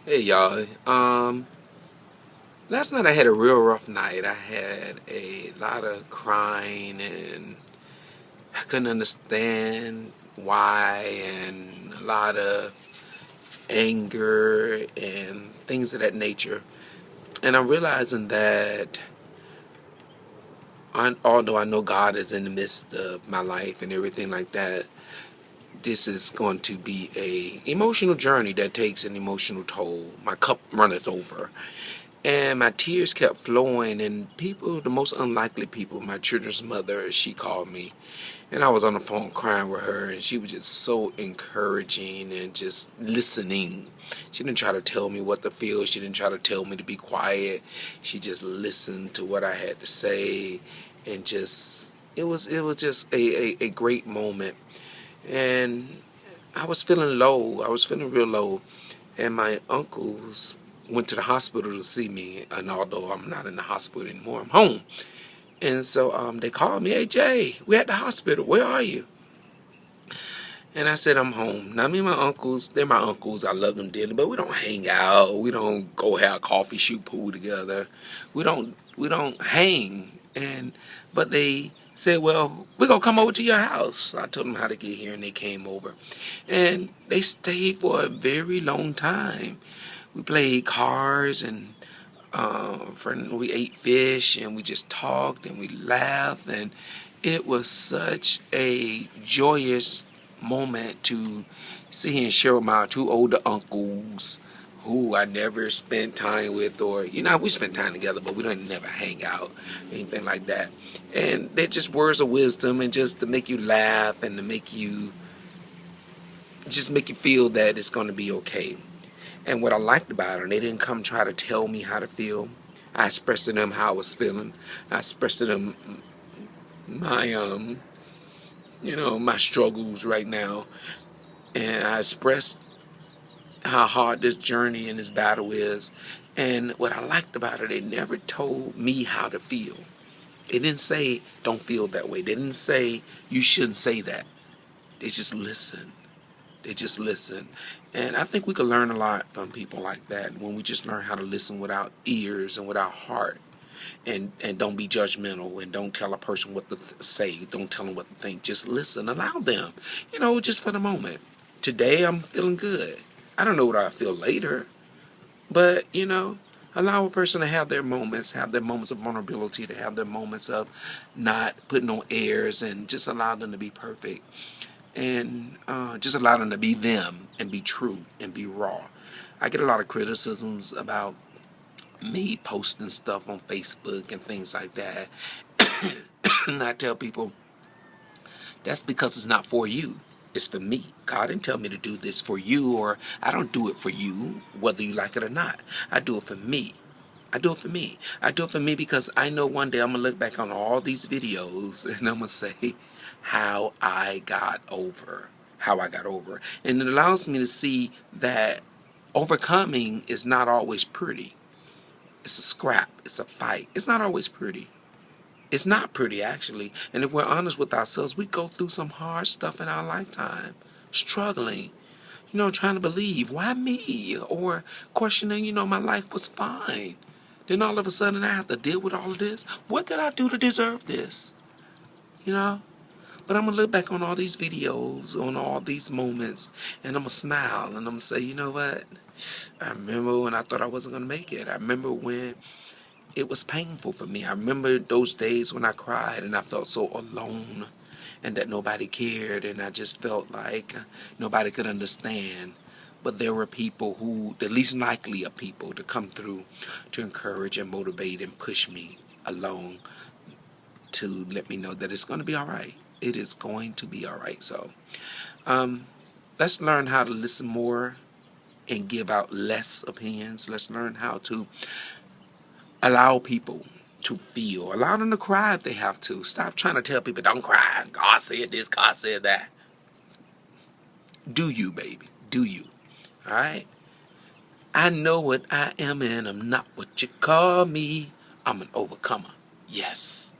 Hey y'all. Last night I had a real rough night. I had a lot of crying and I couldn't understand why, and a lot of anger and things of that nature. And I'm realizing that although I know God is in the midst of my life and everything like that, this is going to be a emotional journey that takes an emotional toll. My cup runneth over. And my tears kept flowing, and people, the most unlikely people, my children's mother, she called me. And I was on the phone crying with her, and she was just so encouraging and just listening. She didn't try to tell me what to feel. She didn't try to tell me to be quiet. She just listened to what I had to say, and just it was just a great moment. And I was feeling low. I was feeling real low. And my uncles went to the hospital to see me. And although I'm not in the hospital anymore, I'm home. And so they called me, "Hey, Jay, we're at the hospital. Where are you?" And I said, "I'm home." Now, me and my uncles, they're my uncles. I love them dearly, but we don't hang out. We don't go have coffee, shoot pool together. We don't hang. But they said, "Well, we're going to come over to your house." So I told them how to get here, and they came over. And they stayed for a very long time. We played cards, and we ate fish, and we just talked, and we laughed, and it was such a joyous moment to see and share with my two older uncles who I never spent time with, or we spent time together, but we don't never hang out, anything like that. And they're just words of wisdom, and just to make you laugh, and to make you feel that it's going to be okay. And what I liked about it, they didn't come try to tell me how to feel. I expressed to them how I was feeling. I expressed to them my my struggles right now, and I expressed how hard this journey and this battle is. And what I liked about it, they never told me how to feel. They didn't say don't feel that way. They didn't say you shouldn't say that. They just listened. They just listen. And I think we could learn a lot from people like that when we just learn how to listen with our ears and with our heart. And don't be judgmental, and don't tell a person what to say. Don't tell them what to think. Just listen. Allow them, just for the moment. Today I'm feeling good. I don't know what I feel later, but allow a person to have their moments of vulnerability, to have their moments of not putting on airs, and just allow them to be perfect. And just allow them to be them and be true and be raw. I get a lot of criticisms about me posting stuff on Facebook and things like that. And I tell people that's because it's not for you. It's for me. God didn't tell me to do this for you, or I don't do it for you, whether you like it or not. I do it for me. I do it for me. I do it for me because I know one day I'm going to look back on all these videos and I'm going to say how I got over. How I got over. And it allows me to see that overcoming is not always pretty. It's a scrap. It's a fight. It's not always pretty. It's not pretty, actually. And if we're honest with ourselves, we go through some hard stuff in our lifetime. Struggling. Trying to believe, why me? Or questioning, my life was fine. Then all of a sudden I have to deal with all of this. What did I do to deserve this? But I'm going to look back on all these videos, on all these moments, and I'm going to smile, and I'm going to say, you know what? I remember when I thought I wasn't going to make it. I remember when it was painful for me. I remember those days when I cried and I felt so alone and that nobody cared, and I just felt like nobody could understand. But there were people who, the least likely of people, to come through to encourage and motivate and push me along to let me know that it's going to be all right. It is going to be all right. So let's learn how to listen more and give out less opinions. Let's learn how to allow people to feel. Allow them to cry if they have to. Stop trying to tell people, don't cry. God said this, God said that. Do you, baby. Do you. All right? I know what I am, and I'm not what you call me. I'm an overcomer. Yes.